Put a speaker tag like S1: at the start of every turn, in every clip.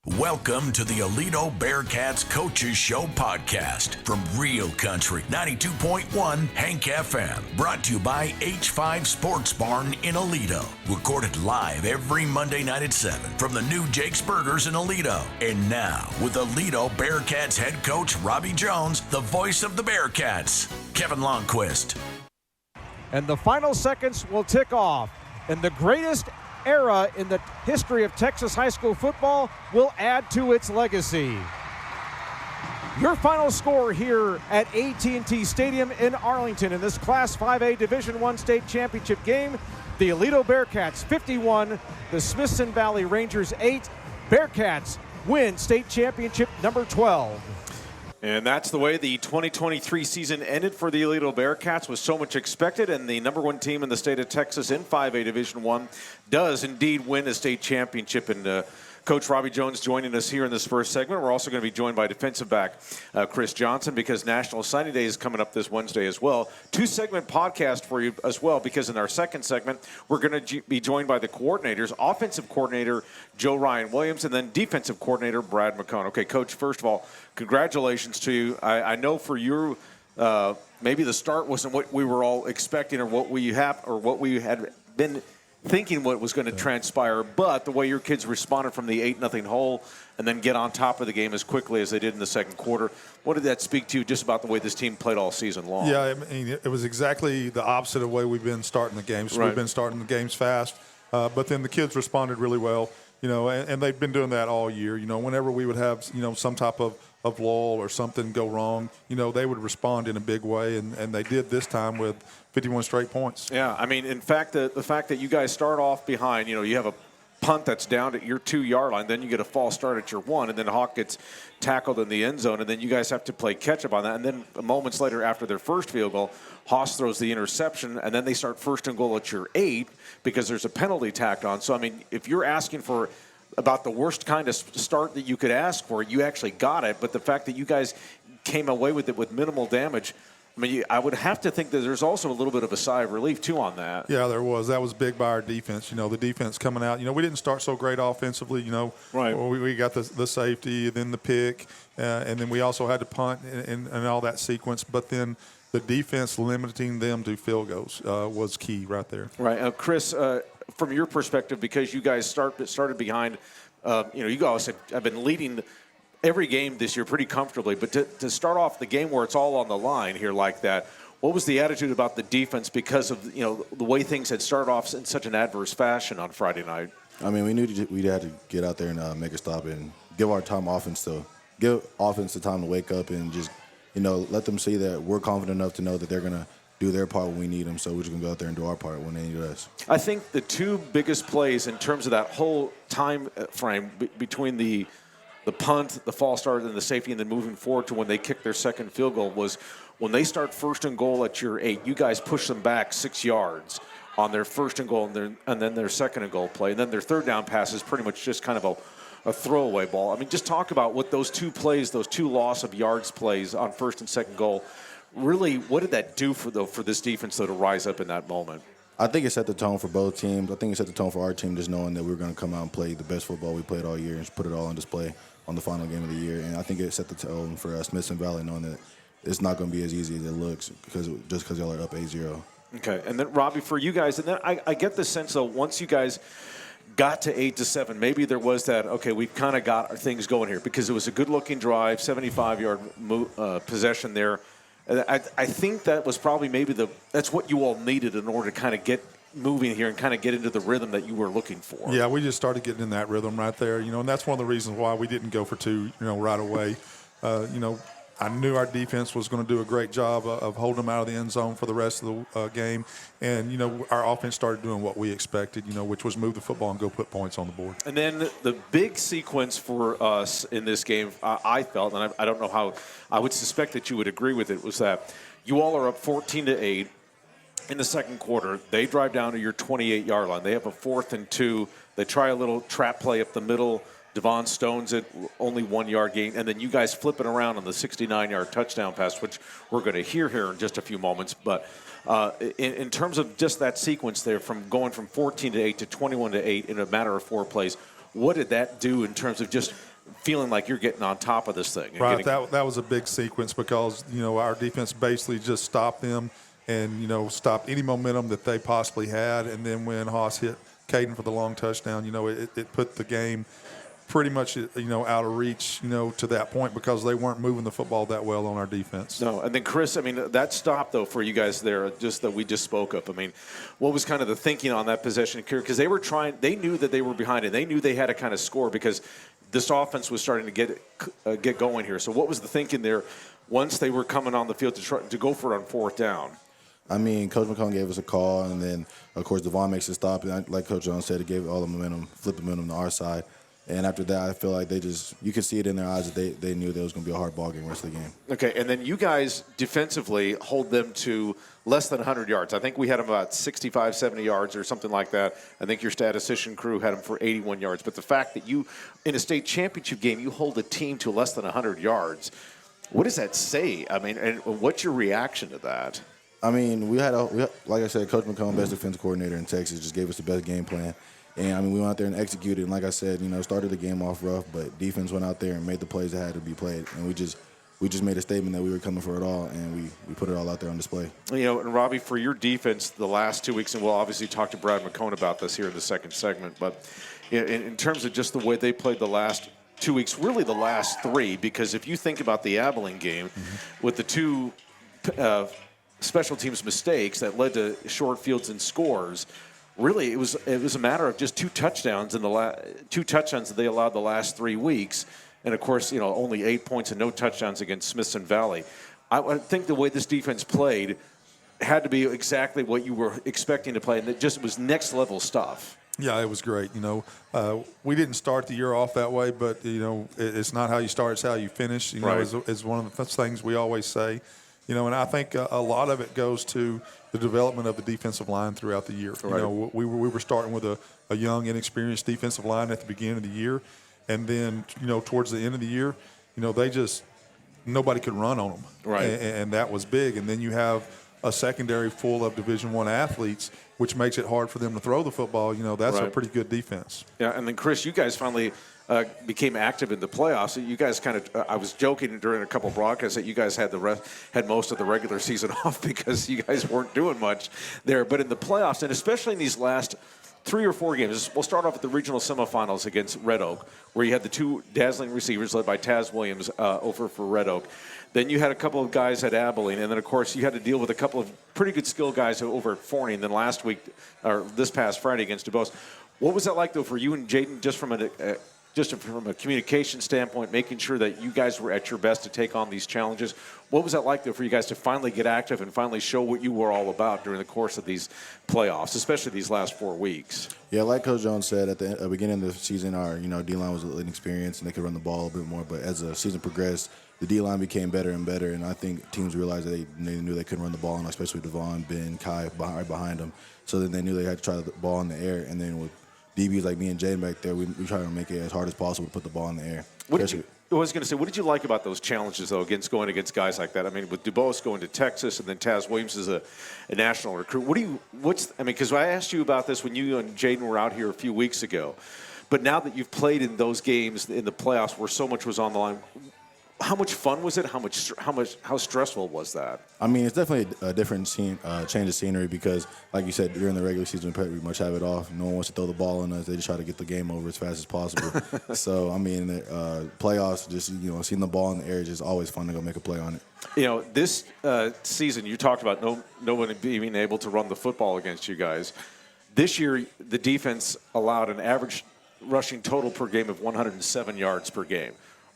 S1: Welcome to the Aledo Bearcats Coaches Show podcast from Real Country 92.1 Hank FM. Brought to you by H5 Sports Barn in Aledo. Recorded live every Monday night at 7 from the new Jake's Burgers in Aledo. And now, with Aledo Bearcats head coach Robby Jones, the voice of the Bearcats, Kevin Lonnquist.
S2: And the final seconds will tick off. And the greatest era in the history of Texas high school football will add to its legacy. Your final score here at AT&T Stadium in Arlington in this Class 5A Division I state championship game. The Aledo Bearcats 51, the Smithson Valley Rangers 8. Bearcats win state championship number 12.
S3: And that's the way the 2023 season ended for the Aledo Bearcats, with so much expected, and the number one team in the state of Texas in 5A Division I does indeed win a state championship. And Coach Robby Jones joining us here in this first segment. We're also going to be joined by defensive back Chris Johnson, because National Signing Day is coming up this Wednesday as well. Two-segment podcast for you as well, because in our second segment, we're going to be joined by the coordinators, offensive coordinator Joe Ryan Williams, and then defensive coordinator Brad McCone. Okay, Coach, first of all, congratulations to you. I know for you, maybe the start wasn't what we were all expecting, or what we had been thinking what was going to transpire, but the way your kids responded from the 8-0 hole and then get on top of the game as quickly as they did in the second quarter, what did that speak to you just about the way this team played all season long?
S4: Yeah, I mean, it was exactly the opposite of the way we've been starting the games.
S3: Right.
S4: We've been starting the games fast, but then the kids responded really well, and they've been doing that all year. Whenever we would have, some type of lull or something go wrong, they would respond in a big way, and they did this time with 51 straight points.
S3: Yeah, I mean, in fact, the fact that you guys start off behind, you have a punt that's down at your 2-yard line, then you get a false start at your 1, and then Hawk gets tackled in the end zone, and then you guys have to play catch-up on that. And then moments later, after their first field goal, Haas throws the interception, and then they start first and goal at your 8 because there's a penalty tacked on. So, I mean, if you're asking for about the worst kind of start that you could ask for, you actually got it. But the fact that you guys came away with it with minimal damage, I mean, I would have to think that there's also a little bit of a sigh of relief, too, on that.
S4: Yeah, there was. That was big by our defense. The defense coming out. We didn't start so great offensively,
S3: Right.
S4: We got the safety, then the pick, and then we also had to punt and all that sequence. But then the defense limiting them to field goals was key right there.
S3: Right. Chris, from your perspective, because you guys started behind, you guys have been leading every game this year pretty comfortably, but to start off the game where it's all on the line here like that, what was the attitude about the defense because of the way things had started off in such an adverse fashion on Friday night?
S5: I mean, we knew we had to get out there and make a stop and give offense the time to wake up and just let them see that we're confident enough to know that they're gonna do their part when we need them, so we're just going to go out there and do our part when they need us.
S3: I think the two biggest plays in terms of that whole time frame between the punt, the false start, and the safety, and then moving forward to when they kicked their second field goal was when they start first and goal at your 8, you guys push them back 6 yards on their first and goal and then their second and goal play. And then their third down pass is pretty much just kind of a throwaway ball. I mean, just talk about what those two plays, those two loss of yards plays on first and second goal, really, what did that do for this defense, though, to rise up in that moment?
S5: I think it set the tone for both teams. I think it set the tone for our team, just knowing that we were going to come out and play the best football we played all year and just put it all on display on the final game of the year. And I think it set the tone for us, Smithson Valley, knowing that it's not going to be as easy as it looks because y'all are up 8-0.
S3: Okay, and then, Robby, for you guys, and then I get the sense, though, once you guys got to 8-7, maybe there was that, okay, we've kind of got our things going here, because it was a good-looking drive, 75-yard possession there. I think that was probably that's what you all needed in order to kind of get moving here and kind of get into the rhythm that you were looking for.
S4: Yeah, we just started getting in that rhythm right there, and that's one of the reasons why we didn't go for 2, right away. I knew our defense was going to do a great job of holding them out of the end zone for the rest of the game. And, our offense started doing what we expected, which was move the football and go put points on the board.
S3: And then the big sequence for us in this game, I felt, and I don't know how, I would suspect that you would agree with it, was that you all are up 14-8 in the second quarter. They drive down to your 28-yard line. They have a 4th and 2. They try a little trap play up the middle. Devon Stone's it, only 1 yard gain, and then you guys flip it around on the 69-yard touchdown pass, which we're going to hear here in just a few moments. But in terms of just that sequence there, from going from 14-8 to 21-8 in a matter of 4 plays, what did that do in terms of just feeling like you're getting on top of this thing.
S4: Right, that was a big sequence because, our defense basically just stopped them and, stopped any momentum that they possibly had. And then when Haas hit Caden for the long touchdown, it put the game pretty much, out of reach, to that point because they weren't moving the football that well on our defense.
S3: No, and then Chris, that stop though for you guys there, just that we just spoke of. What was kind of the thinking on that possession? Because they knew that they were behind it. They knew they had to kind of score because this offense was starting to get going here. So what was the thinking there once they were coming on the field to go for it on fourth down?
S5: Coach McCone gave us a call, and then, of course, Devon makes a stop. And like Coach Jones said, it gave all the momentum, flipped the momentum to our side. And after that, I feel like you could see it in their eyes that they knew there was going to be a hard ball game the rest of the game.
S3: Okay, and then you guys defensively hold them to less than 100 yards. I think we had them about 65, 70 yards or something like that. I think your statistician crew had them for 81 yards. But the fact that you, in a state championship game, you hold a team to less than 100 yards, what does that say? And what's your reaction to that?
S5: Like I said, Coach McCone, best defense coordinator in Texas, just gave us the best game plan. And, we went out there and executed. And like I said, started the game off rough, but defense went out there and made the plays that had to be played. And we just made a statement that we were coming for it all, and we put it all out there on display.
S3: And Robbie, for your defense the last 2 weeks, and we'll obviously talk to Brad McCone about this here in the second segment, but in terms of just the way they played the last 2 weeks, really the last three, because if you think about the Abilene game with the two special teams mistakes that led to short fields and scores, really, it was a matter of just two touchdowns that they allowed the last 3 weeks, and of course, only 8 points and no touchdowns against Smithson Valley. I think the way this defense played had to be exactly what you were expecting to play, and it just was next level stuff.
S4: Yeah, it was great. We didn't start the year off that way, but it's not how you start; it's how you finish.
S3: Right.
S4: Is one of the things we always say. And I think a lot of it goes to the development of the defensive line throughout the year.
S3: Right.
S4: We were starting with a young, inexperienced defensive line at the beginning of the year, and then towards the end of the year, nobody could run on them.
S3: Right.
S4: And that was big. And then you have a secondary full of Division I athletes, which makes it hard for them to throw the football. That's
S3: Right.
S4: a pretty good defense.
S3: Yeah, and then Chris, you guys finally became active in the playoffs. You guys I was joking during a couple broadcasts that you guys had most of the regular season off because you guys weren't doing much there. But in the playoffs, and especially in these last 3 or 4 games, we'll start off with the regional semifinals against Red Oak, where you had the two dazzling receivers led by Taz Williams over for Red Oak. Then you had a couple of guys at Abilene, and then, of course, you had to deal with a couple of pretty good skill guys over at Forney, and then last week, or this past Friday against DuBose. What was that like, though, for you and Jaden, just from a communication standpoint, making sure that you guys were at your best to take on these challenges? What was that like, though, for you guys to finally get active and finally show what you were all about during the course of these playoffs, especially these last 4 weeks?
S5: Yeah, like Coach Jones said, at the beginning of the season, our D-line was inexperienced and they could run the ball a bit more. But as the season progressed, the D-line became better and better, and I think teams realized that they knew they couldn't run the ball, and especially Devon, Ben, Kai right behind them. So then they knew they had to try the ball in the air, and then with DBs like me and Jaden back there, we try to make it as hard as possible to put the ball in the air.
S3: I was going to say, what did you like about those challenges, though, going against guys like that? With DuBose going to Texas and then Taz Williams is a national recruit. Because I asked you about this when you and Jaden were out here a few weeks ago. But now that you've played in those games in the playoffs where so much was on the line, how much fun was it? How stressful was that?
S5: It's definitely a different change of scenery because, like you said, during the regular season, we pretty much have it off. No one wants to throw the ball on us. They just try to get the game over as fast as possible. So, playoffs, just, seeing the ball in the air is just always fun to go make a play on it.
S3: This season, you talked about no one being able to run the football against you guys. This year, the defense allowed an average rushing total per game of 107 yards per game.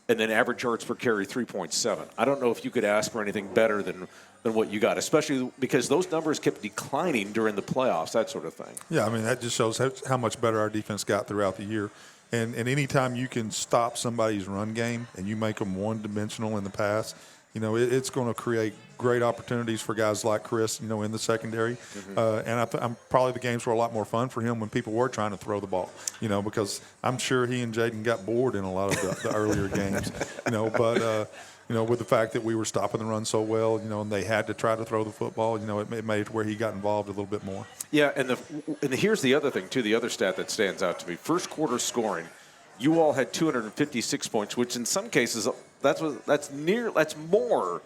S3: And then average yards per carry, 3.7. I don't know if you could ask for anything better than what you got, especially because those numbers kept declining during the playoffs, that sort of thing.
S4: Yeah, that just shows how much better our defense got throughout the year. And anytime you can stop somebody's run game and you make them one-dimensional in the pass, it's going to create great opportunities for guys like Chris, in the secondary. Mm-hmm. And I'm probably the games were a lot more fun for him when people were trying to throw the ball, because I'm sure he and Jaden got bored in a lot of the earlier games, But with the fact that we were stopping the run so well, and they had to try to throw the football, it made it where he got involved a little bit more.
S3: Yeah, and here's the other thing, too, the other stat that stands out to me. First quarter scoring, You all had 256 points, which in some cases that's more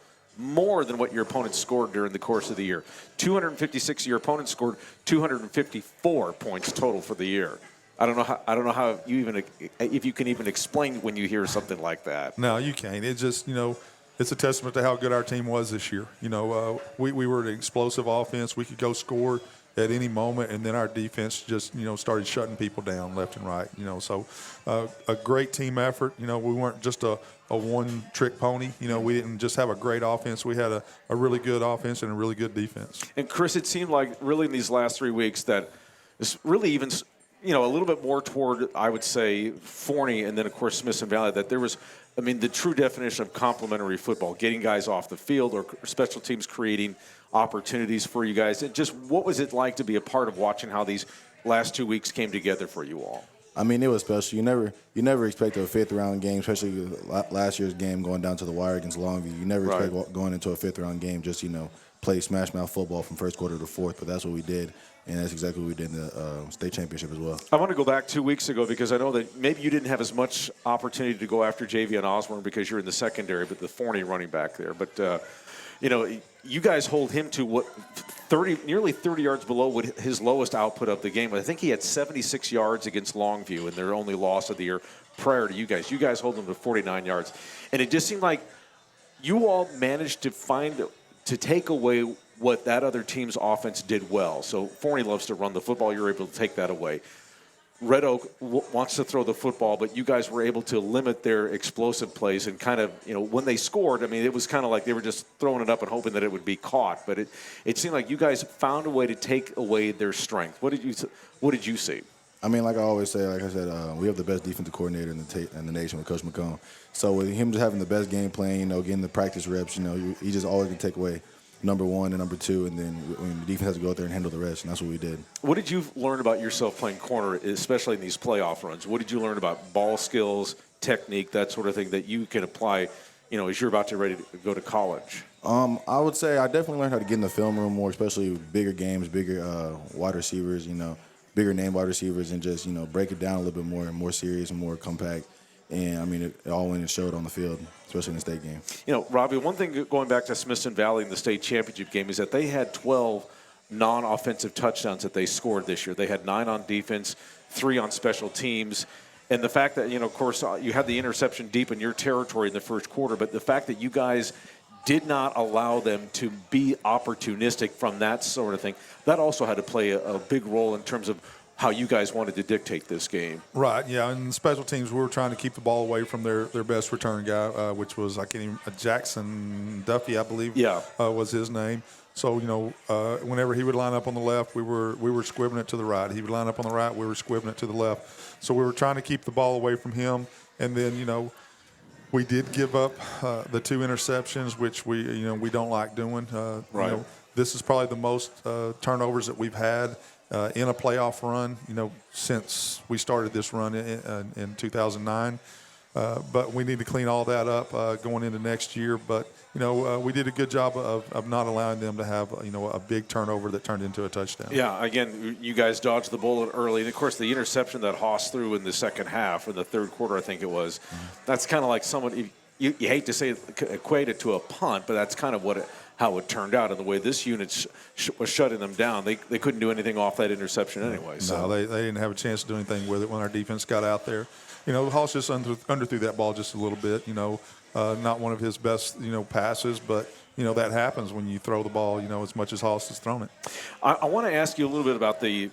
S3: than what your opponent scored during the course of the year. 256. Your opponent scored 254 points total for the year. I don't know how you even, if you can even explain when you hear something like that.
S4: No, you can't. It's just, it's a testament to how good our team was this year. We were an explosive offense. We could go score at any moment, and then our defense just, started shutting people down left and right. So a great team effort. We weren't just a one-trick pony. We didn't just have a great offense. We had a really good offense and a really good defense.
S3: And, Chris, it seemed like really in these last 3 weeks that it's really even – a little bit more toward, I would say, Forney and then, of course, Smithson Valley, that there was, the true definition of complementary football, getting guys off the field or special teams creating opportunities for you guys. What was it like to be a part of watching how these last 2 weeks came together for you all?
S5: It was special. You never expect a fifth-round game, especially last year's game going down to the wire against Longview. You never expect going into a fifth-round game just, play smash-mouth football from first quarter to fourth, but that's what we did. And that's exactly what we did in the state championship as well.
S3: I want to go back 2 weeks ago because I know that maybe you didn't have as much opportunity to go after Javion Osborne because you're in the secondary, but the Forney running back there. But, you guys hold him to nearly 30 yards below what his lowest output of the game. I think he had 76 yards against Longview in their only loss of the year prior to you guys. You guys hold him to 49 yards. And it just seemed like you all managed to take away what that other team's offense did well. So Forney loves to run the football. You're able to take that away. Red Oak wants to throw the football, but you guys were able to limit their explosive plays and kind of, when they scored, it was kind of like they were just throwing it up and hoping that it would be caught. But it seemed like you guys found a way to take away their strength. What did you see?
S5: Like I always say, like I said, we have the best defensive coordinator in the nation with Coach McCone. So with him just having the best game plan, getting the practice reps, he just always can take away number one and number two, and then the defense has to go out there and handle the rest, and that's what we did.
S3: What did you learn about yourself playing corner, especially in these playoff runs? What did you learn about ball skills, technique, that sort of thing that you can apply, as you're about to ready to go to college?
S5: I would say I definitely learned how to get in the film room more, especially bigger games, bigger wide receivers, bigger name wide receivers, and just, break it down a little bit more serious and more compact. And, it all went and showed on the field, especially in the state game.
S3: Robbie, one thing going back to Smithson Valley in the state championship game is that they had 12 non-offensive touchdowns that they scored this year. They had 9 on defense, 3 on special teams. And the fact that, of course, you had the interception deep in your territory in the first quarter, but the fact that you guys did not allow them to be opportunistic from that sort of thing, that also had to play a big role in terms of how you guys wanted to dictate this game.
S4: Right, yeah. And special teams, we were trying to keep the ball away from their best return guy, which was, Jackson Duffy, I believe, was his name. So, whenever he would line up on the left, we were squibbing it to the right. He would line up on the right, we were squibbing it to the left. So we were trying to keep the ball away from him. And then, we did give up the 2 interceptions, which we don't like doing.
S3: Right.
S4: This is probably the most turnovers that we've had in a playoff run, since we started this run in 2009. But we need to clean all that up going into next year. But, we did a good job of not allowing them to have, a big turnover that turned into a touchdown.
S3: Yeah, again, you guys dodged the bullet early. And, of course, the interception that Haas threw in the second half, or the third quarter, I think it was, that's kind of like someone you hate to say equate it to a punt, but that's kind of how it turned out. And the way this unit was shutting them down, they couldn't do anything off that interception anyway. So.
S4: No, they didn't have a chance to do anything with it when our defense got out there. Haas just underthrew that ball just a little bit. Not one of his best, passes, but, that happens when you throw the ball, as much as Haas has thrown it.
S3: I want to ask you a little bit about the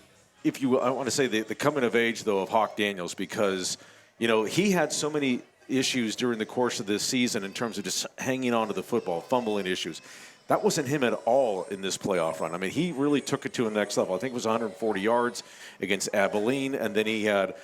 S3: coming of age, though, of Hawk Daniels, because, he had so many issues during the course of this season in terms of just hanging on to the football, fumbling issues. That wasn't him at all in this playoff run. He really took it to the next level. I think it was 140 yards against Abilene, and then he had,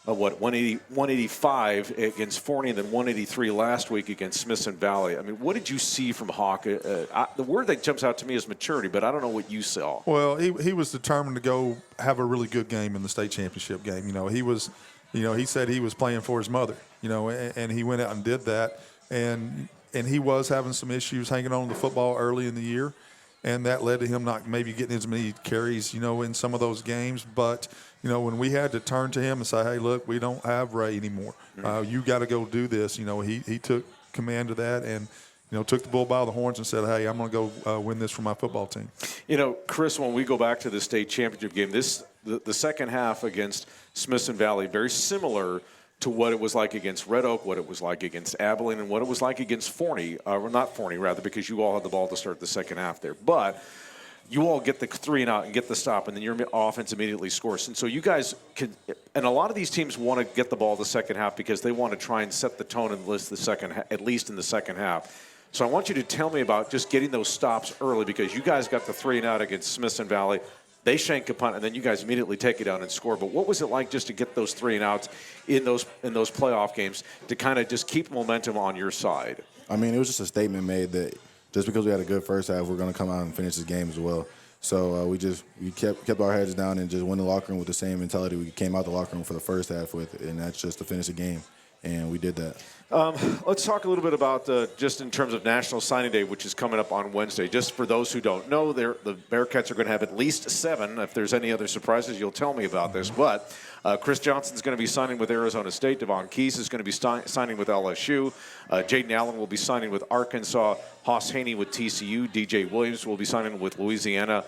S3: 185 against Forney, and then 183 last week against Smithson Valley. What did you see from Hawk? The word that jumps out to me is maturity, but I don't know what you saw.
S4: Well, he was determined to go have a really good game in the state championship game. He was, he said he was playing for his mother, and he went out and did that. And he was having some issues hanging on to the football early in the year. and that led to him not maybe getting as many carries, in some of those games. But, when we had to turn to him and say, hey, look, we don't have Ray anymore. You got to go do this. He took command of that and, took the bull by the horns and said, hey, I'm going to go win this for my football team.
S3: Chris, when we go back to the state championship game, the second half against Smithson Valley, very similar to what it was like against Red Oak, what it was like against Abilene, and what it was like against Forney, or not Forney, rather, because you all had the ball to start the second half there. But you all get the 3-and-out and get the stop, and then your offense immediately scores. And so you guys can – and a lot of these teams want to get the ball the second half because they want to try and set the tone at least in the second half. So I want you to tell me about just getting those stops early, because you guys got the 3-and-out against Smithson Valley. They shank a punt, and then you guys immediately take it down and score. But what was it like just to get those 3-and-outs in those playoff games to kind of just keep momentum on your side?
S5: I mean, it was just a statement made that just because we had a good first half, we're going to come out and finish this game as well. So we kept our heads down and just went in the locker room with the same mentality we came out the locker room for the first half with, and that's just to finish the game. And we did that.
S3: Let's talk a little bit about just in terms of National Signing Day, which is coming up on Wednesday. Just for those who don't know, the Bearcats are going to have at least 7. If there's any other surprises, you'll tell me about this. But Chris Johnson's going to be signing with Arizona State. Devon Keys is going to be signing with LSU. Jaden Allen will be signing with Arkansas. Hoss Haney with TCU. DJ Williams will be signing with Louisiana.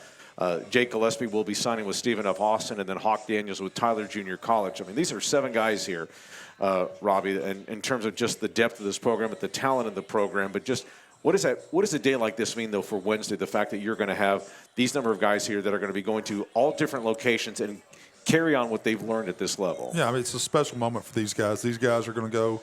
S3: Jake Gillespie will be signing with Stephen F. Austin, and then Hawk Daniels with Tyler Junior College. I mean, these are 7 guys here, Robbie, and in terms of just the depth of this program, the talent of the program. But just what does a day like this mean, though, for Wednesday, the fact that you're going to have these number of guys here that are going to be going to all different locations and carry on what they've learned at this level?
S4: Yeah, I mean, it's a special moment for these guys. These guys are going to go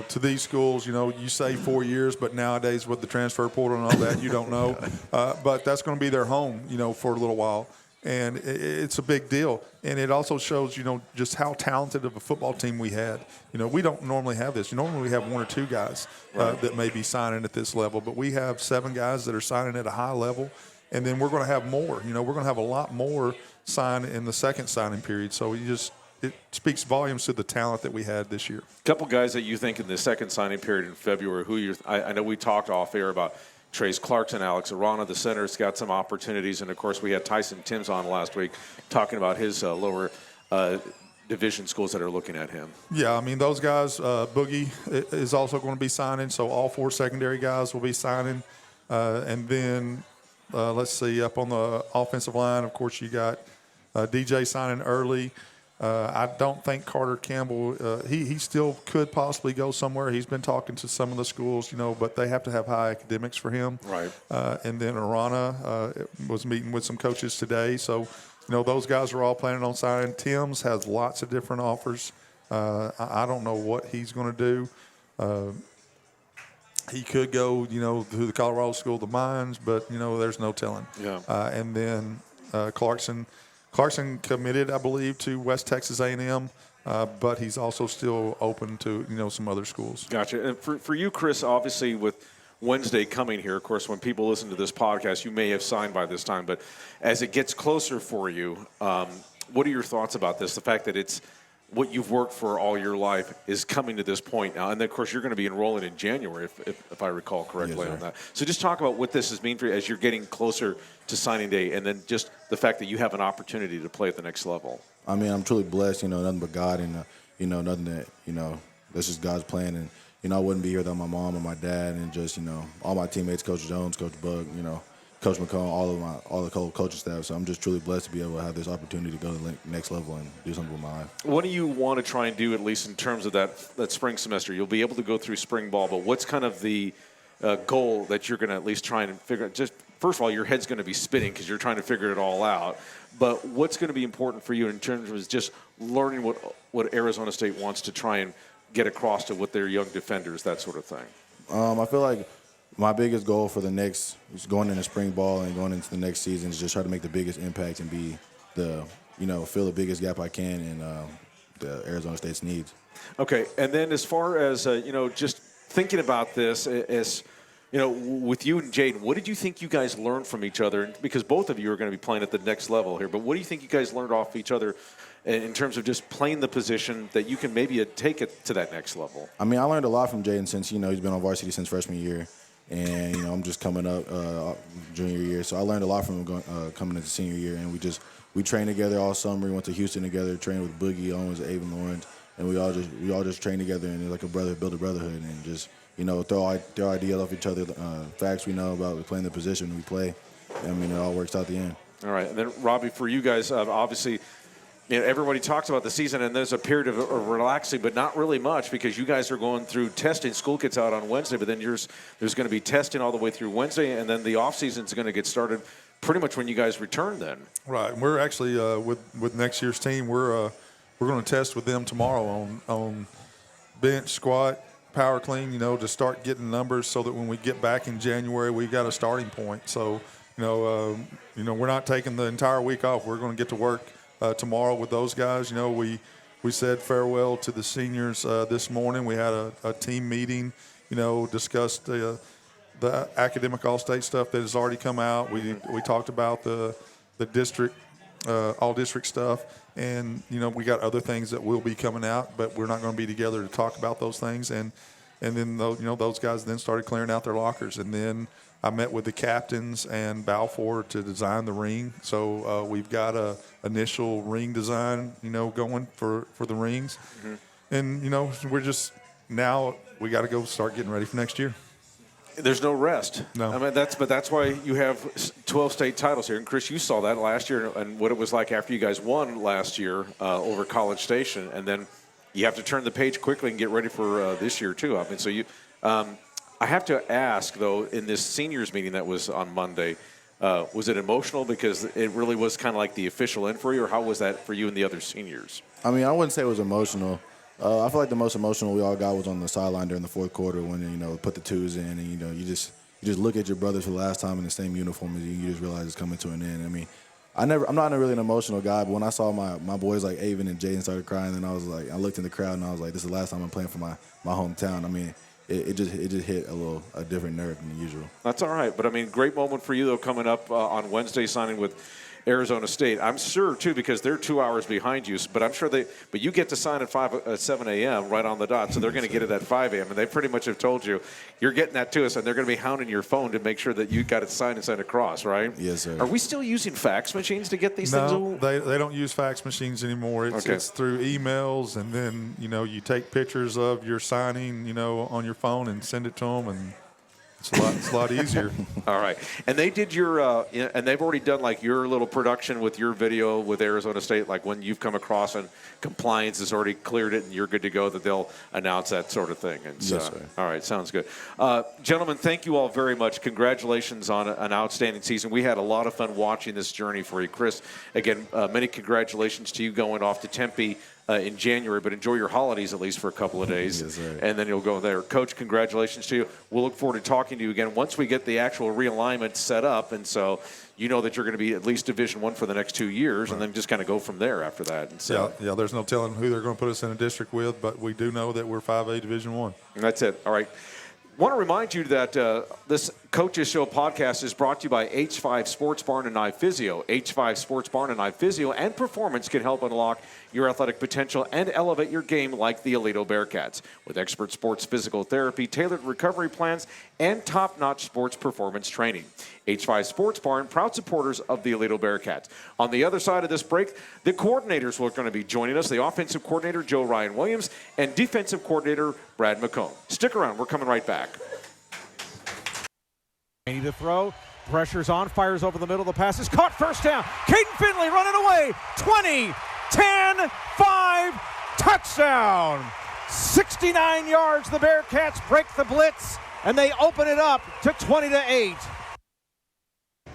S4: to these schools. You say 4 years, but nowadays with the transfer portal and all that, you don't know. But that's going to be their home, for a little while. And it's a big deal. And it also shows, just how talented of a football team we had. We don't normally have this. Normally we have 1 or 2 guys that may be signing at this level. But we have 7 guys that are signing at a high level. And then we're going to have more. We're going to have a lot more sign in the second signing period. So it speaks volumes to the talent that we had this year.
S3: A couple guys that you think in the second signing period in February, I know we talked off air about Trace Clarkson, Alex Arana, the center's got some opportunities. And, of course, we had Tyson Timms on last week talking about his lower division schools that are looking at him. Yeah,
S4: I mean, those guys, Boogie is also going to be signing, so all 4 secondary guys will be signing. And then, let's see, up on the offensive line, of course, you got DJ signing early. I don't think Carter Campbell, he still could possibly go somewhere. He's been talking to some of the schools, but they have to have high academics for him.
S3: Right.
S4: And then Arana was meeting with some coaches today. So, those guys are all planning on signing. Timms has lots of different offers. I don't know what he's going to do. He could go, to the Colorado School of the Mines, but, there's no telling.
S3: Yeah.
S4: And then Clarkson committed, I believe, to West Texas A&M, but he's also still open to, some other schools.
S3: Gotcha. And for you, Chris, obviously with Wednesday coming here, of course, when people listen to this podcast, you may have signed by this time. But as it gets closer for you, what are your thoughts about this? The fact that it's what you've worked for all your life is coming to this point now. And then, of course, you're going to be enrolling in January, if I recall correctly on that. So just talk about what this has mean for you as you're getting closer to signing day, and then just the fact that you have an opportunity to play at the next level.
S5: I mean, I'm truly blessed, nothing but God, and, nothing that, that's just God's plan. And, I wouldn't be here without my mom and my dad and just, all my teammates, Coach Jones, Coach Bug, Coach McCone, all the coaching staff. So I'm just truly blessed to be able to have this opportunity to go to the next level and do something with my life.
S3: What do you want to try and do, at least in terms of that spring semester? You'll be able to go through spring ball, but what's kind of the goal that you're going to at least try and figure out? Just first of all, your head's going to be spinning because you're trying to figure it all out. But what's going to be important for you in terms of just learning what Arizona State wants to try and get across to with their young defenders, that sort of thing?
S5: I feel like my biggest goal for the next is going into spring ball and going into the next season is just try to make the biggest impact and be fill the biggest gap I can in the Arizona State's needs.
S3: Okay, and then as far as just thinking about this, as with you and Jaden, what did you think you guys learned from each other? Because both of you are going to be playing at the next level here, but what do you think you guys learned off each other in terms of just playing the position that you can maybe take it to that next level?
S5: I mean, I learned a lot from Jaden since he's been on varsity since freshman year. And, I'm just coming up junior year. So I learned a lot from him coming into senior year. And we trained together all summer. We went to Houston together, trained with Boogie Owens, Avon Lawrence. And we all just trained together and like build a brotherhood and just, throw ideas off each other, facts we know about, we play in the position we play. It all works out at the end.
S3: All right. And then, Robbie, for you guys, obviously, everybody talks about the season, and there's a period of relaxing, but not really much because you guys are going through testing. School gets out on Wednesday, but then there's going to be testing all the way through Wednesday, and then the offseason is going to get started pretty much when you guys return then.
S4: Right. We're actually, with next year's team, we're going to test with them tomorrow on bench, squat, power clean, to start getting numbers so that when we get back in January, we've got a starting point. So, we're not taking the entire week off. We're going to get to work tomorrow with those guys. We said farewell to the seniors this morning. We had a team meeting, discussed the academic all-state stuff that has already come out. We talked about the district, all-district stuff. And, we got other things that will be coming out, but we're not going to be together to talk about those things. And then, those guys then started clearing out their lockers. And then I met with the captains and Balfour to design the ring. So we've got a initial ring design, going for the rings. Mm-hmm. And, we're just now we got to go start getting ready for next year.
S3: There's no rest.
S4: No.
S3: That's why you have 12 state titles here. And, Chris, you saw that last year and what it was like after you guys won last year over College Station. And then you have to turn the page quickly and get ready for this year, too. I have to ask, though, in this seniors meeting that was on Monday, was it emotional because it really was kind of like the official end for you, or how was that for you and the other seniors?
S5: I wouldn't say it was emotional. I feel like the most emotional we all got was on the sideline during the fourth quarter when, put the twos in and, you just look at your brothers for the last time in the same uniform and you just realize it's coming to an end. I'm not really an emotional guy, but when I saw my boys like Avon and Jaden started crying, then I was like, I looked in the crowd and I was like, this is the last time I'm playing for my hometown. It just hit a different nerve than usual.
S3: That's all right. But, great moment for you, though, coming up on Wednesday, signing with Arizona State. I'm sure, too, because they're 2 hours behind you. But I'm sure but you get to sign at 7 a.m. right on the dot. So they're going to get it at 5 a.m. And they pretty much have told you, you're getting that to us. And they're going to be hounding your phone to make sure that you got it signed and sent across, right?
S5: Yes, sir.
S3: Are we still using fax machines to get these things?
S4: No, they don't use fax machines anymore. It's through emails. And then, you take pictures of your signing, on your phone and send it to them. And it's a lot easier.
S3: All right. And they did and they've already done like your little production with your video with Arizona State, like when you've come across and compliance has already cleared it and you're good to go, that they'll announce that sort of thing. And
S5: yes, sir.
S3: All right. Sounds good. Gentlemen, thank you all very much. Congratulations on an outstanding season. We had a lot of fun watching this journey for you. Chris, again, many congratulations to you going off to Tempe in January, but enjoy your holidays at least for a couple of days.
S5: Yes, sir.
S3: And then you'll go there. Coach, congratulations to you. We'll look forward to talking to you again once we get the actual realignment set up. And so you know that you're going to be at least Division I for the next 2 years, right, and then just kind of go from there after that. And so,
S4: yeah, there's no telling who they're going to put us in a district with, but we do know that we're 5A Division I.
S3: That's it. All right. Want to remind you that this Coaches Show podcast is brought to you by H5 Sports Barn and iPhysio. H5 Sports Barn and iPhysio and Performance can help unlock your athletic potential and elevate your game like the Aledo Bearcats. With expert sports physical therapy, tailored recovery plans, and top-notch sports performance training. H5 Sports Barn, proud supporters of the Aledo Bearcats. On the other side of this break, the coordinators are going to be joining us, the offensive coordinator, Joe Ryan Williams, and defensive coordinator, Brad McCone. Stick around. We're coming right back.
S2: To throw. Pressure's on. Fires over the middle. The pass is caught. First down. Caden Finley running away. 20, 10, 5. Touchdown. 69 yards. The Bearcats break the blitz, and they open it up to 20-8.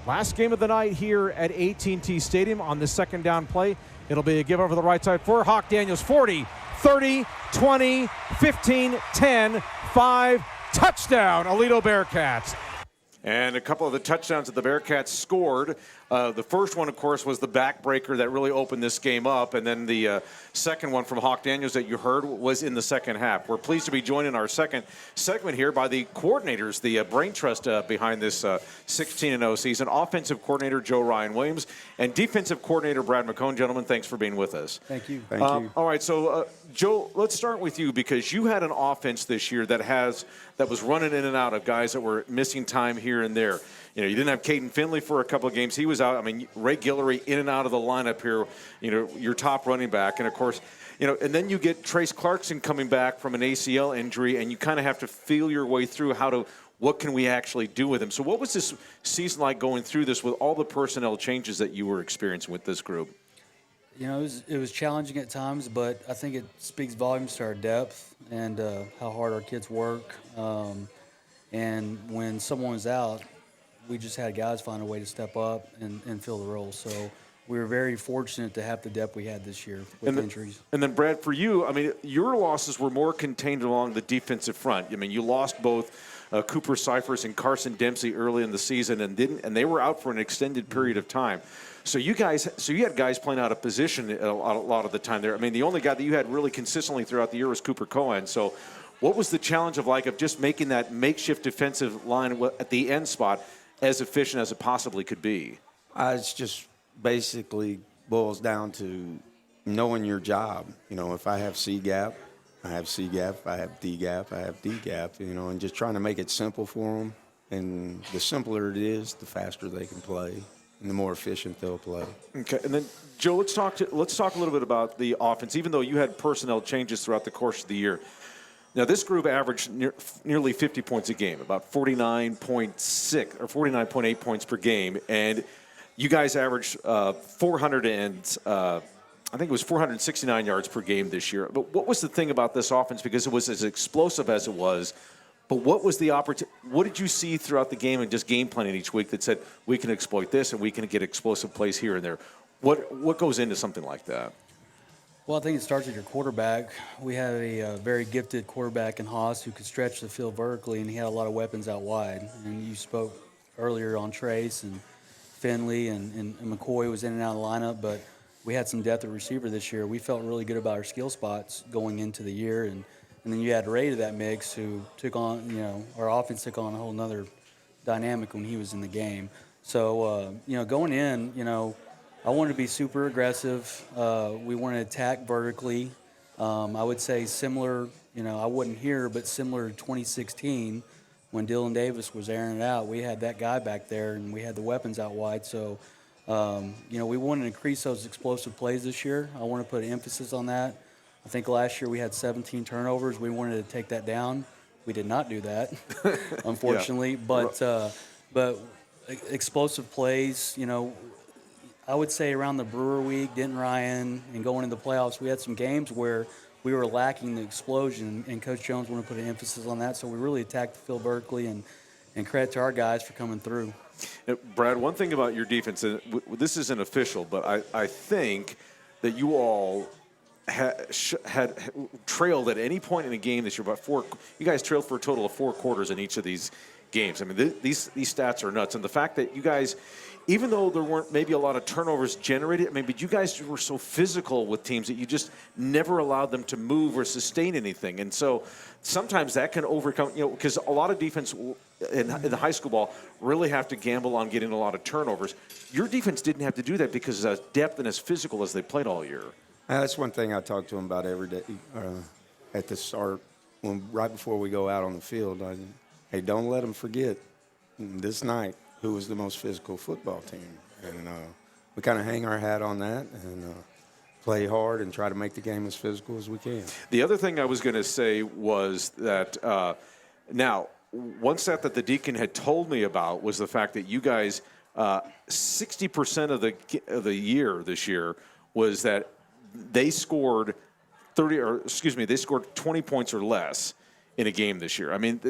S2: Last game of the night here at AT&T Stadium on the second down play. It'll be a give over the right side for Hawk Daniels. 40, 30, 20, 15, 10, 5. Touchdown, Aledo Bearcats.
S3: And a couple of the touchdowns that the Bearcats scored. The first one, of course, was the backbreaker that really opened this game up. And then the second one from Hawk Daniels that you heard was in the second half. We're pleased to be joined in our second segment here by the coordinators, the brain trust behind this 16-0 season. Offensive coordinator Joe Ryan Williams and defensive coordinator Brad McCone. Gentlemen, thanks for being with us.
S6: Thank you.
S7: Thank you.
S3: All right, so Joe, let's start with you because you had an offense this year that was running in and out of guys that were missing time here and there. You know, you didn't have Caden Finley for a couple of games. He was out. I mean, Ray Guillory in and out of the lineup here, you know, your top running back. And, of course, you know, and then you get Trace Clarkson coming back from an ACL injury, and you kind of have to feel your way through what can we actually do with him. So what was this season like going through this with all the personnel changes that you were experiencing with this group?
S6: You know, it was challenging at times, but I think it speaks volumes to our depth and how hard our kids work. And when someone was out, we just had guys find a way to step up and fill the role. So we were very fortunate to have the depth we had this year with injuries. And then,
S3: Brad, for you, I mean, your losses were more contained along the defensive front. I mean, you lost both Cooper Cyphers and Carson Dempsey early in the season and they were out for an extended period of time. So you had guys playing out of position a lot of the time there. I mean, the only guy that you had really consistently throughout the year was Cooper Cohen. So what was the challenge of just making that makeshift defensive line at the end spot as efficient as it possibly could be?
S7: It's just basically boils down to knowing your job. You know, if I have C gap, I have C gap. If I have D gap, I have D gap. You know, and just trying to make it simple for them. And the simpler it is, the faster they can play, and the more efficient they'll play.
S3: Okay, and then Joe, let's talk a little bit about the offense. Even though you had personnel changes throughout the course of the year, now this group averaged nearly 50 points a game, about 49.6 or 49.8 points per game, and you guys averaged 469 yards per game this year. But what was the thing about this offense? Because it was as explosive as it was. But what was the opportunity? What did you see throughout the game and just game planning each week that said we can exploit this and we can get explosive plays here and there? What goes into something like that?
S6: Well, I think it starts with your quarterback. We had a very gifted quarterback in Haas who could stretch the field vertically, and he had a lot of weapons out wide. And you spoke earlier on Trace and Finley and McCoy was in and out of the lineup, but we had some depth at receiver this year. We felt really good about our skill spots going into the year, and then you add Ray to that mix, who took on, you know, our offense took on a whole nother dynamic when he was in the game. So, you know, going in, you know, I wanted to be super aggressive. We wanted to attack vertically. I would say similar, you know, I wasn't here, but similar to 2016 when Dylan Davis was airing it out. We had that guy back there, and we had the weapons out wide. So, you know, we wanted to increase those explosive plays this year. I want to put an emphasis on that. I think last year we had 17 turnovers. We wanted to take that down. We did not do that, unfortunately. Yeah. But explosive plays, you know, I would say around the Brewer week, Denton Ryan, and going into the playoffs, we had some games where we were lacking the explosion, and Coach Jones wanted to put an emphasis on that. So we really attacked the field vertically, and credit to our guys for coming through.
S3: Brad, one thing about your defense, and this isn't official, but I think that you all had trailed at any point in a game this year. You guys trailed for a total of 4 quarters in each of these games. I mean, these stats are nuts. And the fact that you guys, even though there weren't maybe a lot of turnovers generated, I mean, but you guys were so physical with teams that you just never allowed them to move or sustain anything. And so sometimes that can overcome, you know, because a lot of defense in the high school ball really have to gamble on getting a lot of turnovers. Your defense didn't have to do that because as depth and as physical as they played all year.
S7: That's one thing I talk to them about every day at the start, right before we go out on the field. Hey, don't let them forget this night who was the most physical football team. And we kind of hang our hat on that and play hard and try to make the game as physical as we can.
S3: The other thing I was going to say was that now, one stat that the Deacon had told me about was the fact that you guys, 60% of the year this year was that they scored 20 points or less in a game this year. I mean,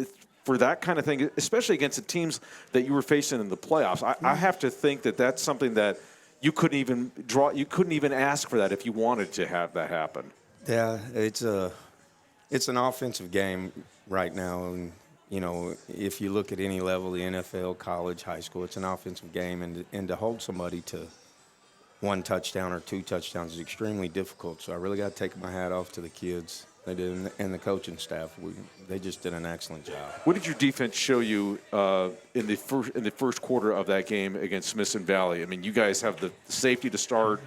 S3: for that kind of thing, especially against the teams that you were facing in the playoffs, I have to think that that's something that you couldn't even ask for that if you wanted to have that happen.
S7: Yeah, it's an offensive game right now, and you know, if you look at any level, the NFL, college, high school, it's an offensive game, and to hold somebody to 1 touchdown or 2 touchdowns is extremely difficult. So I really got to take my hat off to the kids. They did, and the coaching staff. They just did an excellent job.
S3: What did your defense show you in the first quarter of that game against Smithson Valley? I mean, you guys have the safety to start,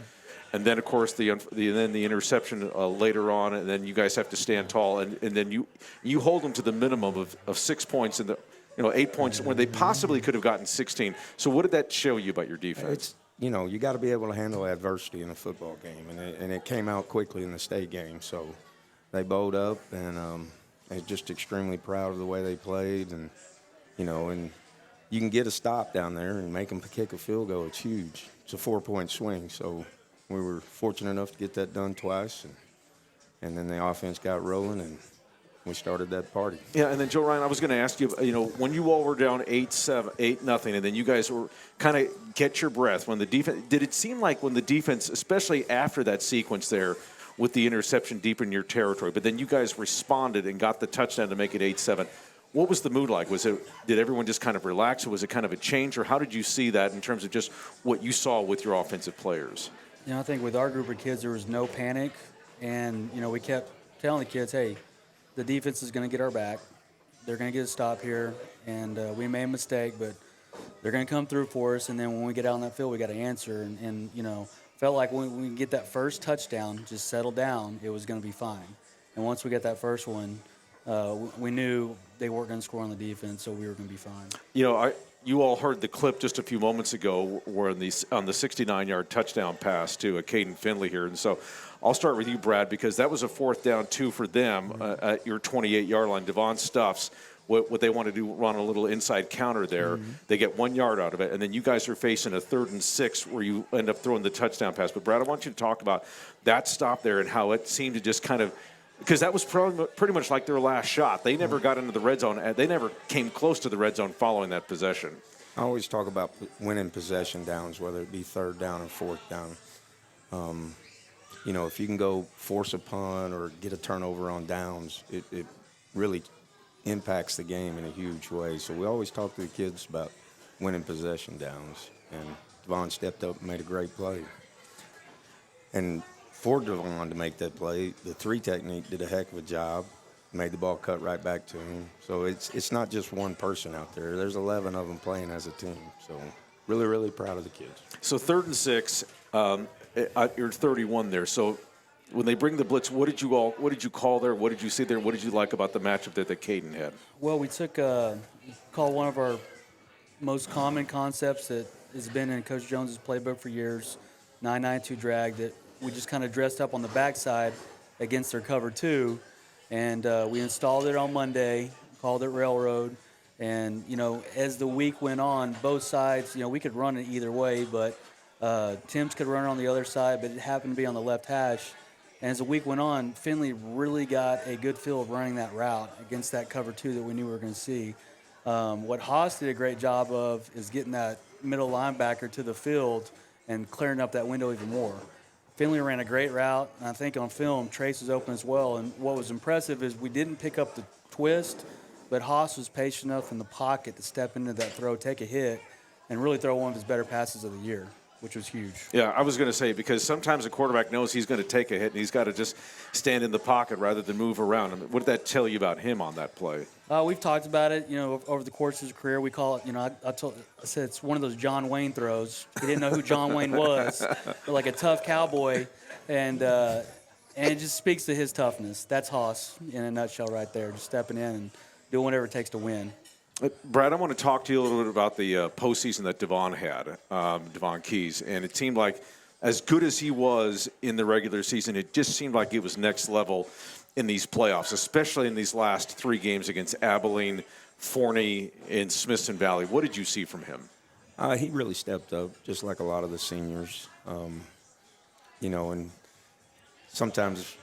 S3: and then of course the interception later on, and then you guys have to stand tall, and then you hold them to the minimum of 6 points and 8 points when they possibly could have gotten 16. So what did that show you about your defense?
S7: You got to be able to handle adversity in a football game, and it came out quickly in the state game. So they bowled up, and I'm just extremely proud of the way they played, and you can get a stop down there and make them kick a field goal. It's huge. It's a 4-point swing. So we were fortunate enough to get that done twice, and then the offense got rolling, and we started that party.
S3: Yeah, and then Joe Ryan, I was going to ask you, when you all were down 8-0, and then you guys were kind of get your breath when the defense. Did it seem like when the defense, especially after that sequence there, with the interception deep in your territory, but then you guys responded and got the touchdown to make it 8-7. What was the mood like? Did everyone just kind of relax, or was it kind of a change, or how did you see that in terms of just what you saw with your offensive players?
S6: I think with our group of kids, there was no panic, and we kept telling the kids, hey, the defense is going to get our back. They're going to get a stop here, and we made a mistake, but they're going to come through for us, and then when we get out on that field, we got to answer, and felt like when we get that first touchdown, just settle down, it was going to be fine. And once we got that first one, we knew they weren't going to score on the defense, so we were going to be fine.
S3: You all heard the clip just a few moments ago where on the 69-yard touchdown pass to Caden Finley here. And so I'll start with you, Brad, because that was a 4th down 2 for them at your 28-yard line. Devon Stuffs, what they want to do, run a little inside counter there. Mm-hmm. They get 1 yard out of it, and then you guys are facing a 3rd and 6 where you end up throwing the touchdown pass. But, Brad, I want you to talk about that stop there and how it seemed to just kind of – because that was pretty much like their last shot. They never got into the red zone. They never came close to the red zone following that possession.
S7: I always talk about winning possession downs, whether it be 3rd down or 4th down. If you can go force a punt or get a turnover on downs, it really impacts the game in a huge way. So we always talk to the kids about winning possession downs. And Devon stepped up and made a great play. And for Devon to make that play, the 3 technique did a heck of a job, made the ball cut right back to him. So it's not just one person out there. There's 11 of them playing as a team. So really, really proud of the kids.
S3: So 3rd and 6, you're 31 there. So when they bring the blitz, what did you call there? What did you see there? What did you like about the matchup that Caden had?
S6: Well, we called one of our most common concepts that has been in Coach Jones's playbook for years, 9-9-2 drag, that we just kind of dressed up on the backside against their cover 2, and we installed it on Monday, called it Railroad, and as the week went on, both sides, we could run it either way, but Tim's could run it on the other side, but it happened to be on the left hash. And as the week went on, Finley really got a good feel of running that route against that cover 2 that we knew we were going to see. What Haas did a great job of is getting that middle linebacker to the field and clearing up that window even more. Finley ran a great route, and I think on film, Trace was open as well. And what was impressive is we didn't pick up the twist, but Haas was patient enough in the pocket to step into that throw, take a hit, and really throw one of his better passes of the year, which was huge.
S3: Yeah, I was going to say, because sometimes a quarterback knows he's going to take a hit, and he's got to just stand in the pocket rather than move around. I mean, what did that tell you about him on that play?
S6: We've talked about it, over the course of his career. We call it, I said it's one of those John Wayne throws. He didn't know who John Wayne was, but like a tough cowboy, and it just speaks to his toughness. That's Haas in a nutshell right there, just stepping in and doing whatever it takes to win.
S3: Brad, I want to talk to you a little bit about the postseason that Devon had, Devon Keys, and it seemed like as good as he was in the regular season, it just seemed like it was next level in these playoffs, especially in these last 3 games against Abilene, Forney, and Smithson Valley. What did you see from him?
S7: He really stepped up, just like a lot of the seniors. And sometimes,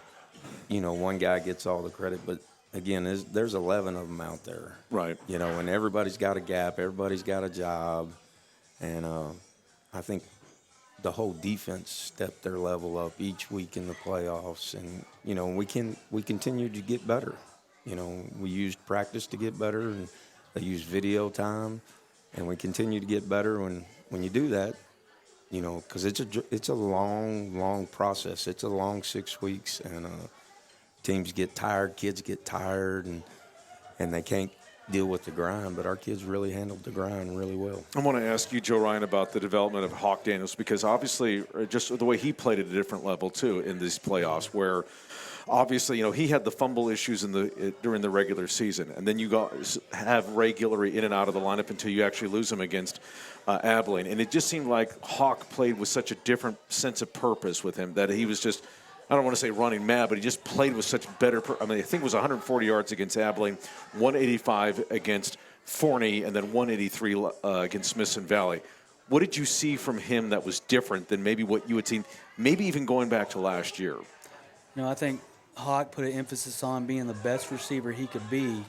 S7: one guy gets all the credit, but again, there's 11 of them out there.
S3: Right.
S7: And everybody's got a gap, everybody's got a job, and I think the whole defense stepped their level up each week in the playoffs, and we continue to get better. You know, we used practice to get better, and they used video time, and we continue to get better when you do that. You know, because it's a long process. It's a long 6 weeks, and teams get tired, kids get tired, and they can't deal with the grind. But our kids really handled the grind really well.
S3: I want to ask you, Joe Ryan, about the development of Hawk Daniels, because obviously just the way he played at a different level too in these playoffs, where obviously, you know, he had the fumble issues during the regular season, and then you have Ray Guillory in and out of the lineup until you actually lose him against Abilene. And it just seemed like Hawk played with such a different sense of purpose with him that he was just, I don't want to say running mad, but he just played with such better I mean, I think it was 140 yards against Abilene, 185 against Forney, and then 183 against Smithson Valley. What did you see from him that was different than maybe what you had seen, maybe even going back to last year?
S6: You know, I think Hawk put an emphasis on being the best receiver he could be.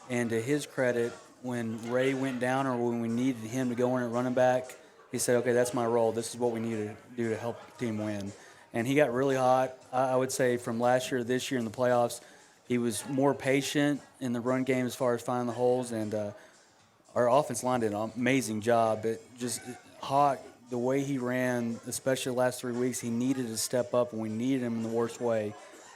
S6: And to his credit, when Ray went down or when we needed him to go in at running back, he said, okay, that's my role. This is what we need to do to help the team win. And he got really hot. I would say from last year to this year in the playoffs, he was more patient in the run game as far as finding the holes. And our offense line did an amazing job. But just Hawk, the way he ran, especially the last 3 weeks, he needed to step up, and we needed him in the worst way.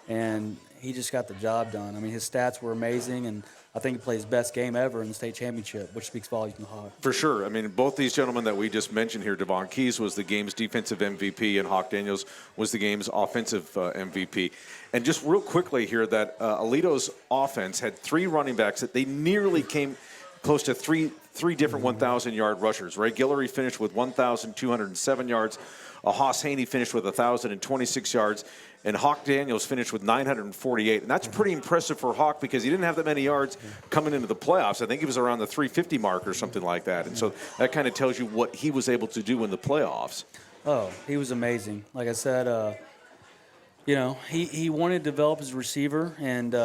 S6: And he just got the job done. I mean, his stats were amazing, and I think he played his best game ever in the state championship, which speaks volumes to Hawk.
S3: For sure. I mean, both these gentlemen that we just mentioned here, Devon Keys was the game's defensive MVP, and Hawk Daniels was the game's offensive MVP. And just real quickly here, that Aledo's offense had 3 running backs that they nearly came close to three different 1,000-yard rushers. Ray Guillory finished with 1,207 yards. Haas Haney finished with 1,026 yards. And Hawk Daniels finished with 948. And that's pretty impressive for Hawk because he didn't have that many yards coming into the playoffs. I think he was around the 350 mark or something like that. And so that kind of tells you what he was able to do in the playoffs.
S6: Oh, he was amazing. Like I said, you know, he wanted to develop as a receiver, and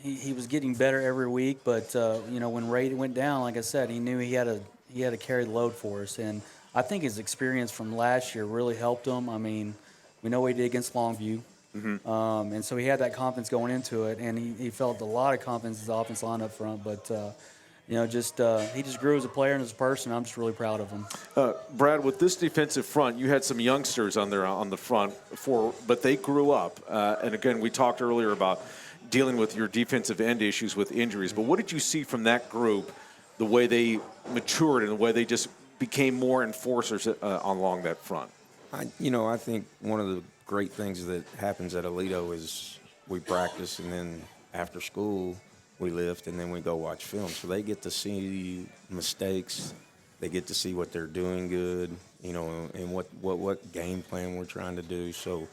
S6: he was getting better every week. But, you know, when Ray went down, like I said, he knew he had to carry the load for us. And I think his experience from last year really helped him. I mean, we know what he did against Longview. Mm-hmm. And so he had that confidence going into it, and he felt a lot of confidence in his offense line up front. But, you know, he just grew as a player and as a person. I'm just really proud of him.
S3: Brad, with this defensive front, you had some youngsters on the front, but they grew up. And, again, we talked earlier about dealing with your defensive end issues with injuries. But what did you see from that group, the way they matured and the way they just became more enforcers along that front?
S7: I think one of the great things that happens at Aledo is we practice, and then after school we lift, and then we go watch film. So they get to see mistakes. They get to see what they're doing good, you know, and what game plan we're trying to do. So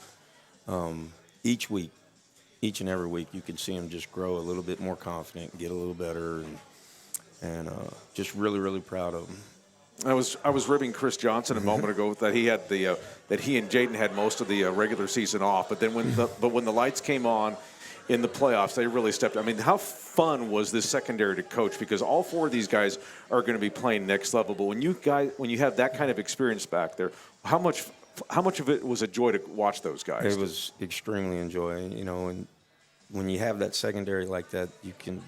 S7: each and every week, you can see them just grow a little bit more confident, get a little better, and just really, really proud of them.
S3: I was ribbing Chris Johnson a moment ago that he had that he and Jaden had most of the regular season off, but then when the lights came on in the playoffs, they really stepped. I mean, how fun was this secondary to coach? Because all 4 of these guys are going to be playing next level. But when you have that kind of experience back there, how much of it was a joy to watch those guys?
S7: It was extremely enjoying, you know, and when you have that secondary like that, you can,